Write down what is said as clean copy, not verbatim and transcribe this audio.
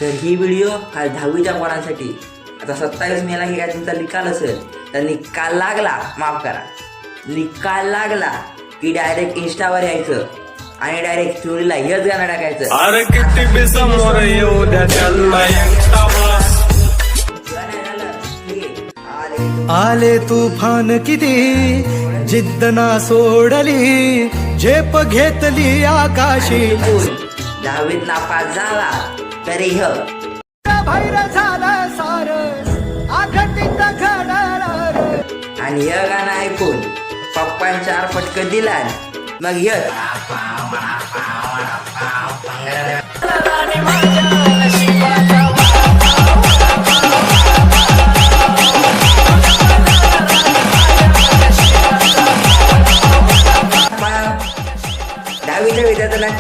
तर ही व्हिडिओ हा 10वीच्या पोरांसाठी. आता 27 मेला की काय तुमचा निकाल असेल, तर निकाल लागला, माफ करा, निकाल लागला की डायरेक्ट इंस्टावर यायचं आणि डायरेक्ट स्टोरीला हेच गाणं टाकायचं. अरे किती बी समोर येऊ द्या त्यांना आले तुफान किती जिद्द ना सोडली झेप घेतली आकाशी 10वीत नापास झाला तरी बाहेर झालं सार आघटित घडणार आणि हे गाणं ऐकून पप्पान 4 फटकं दिला. मग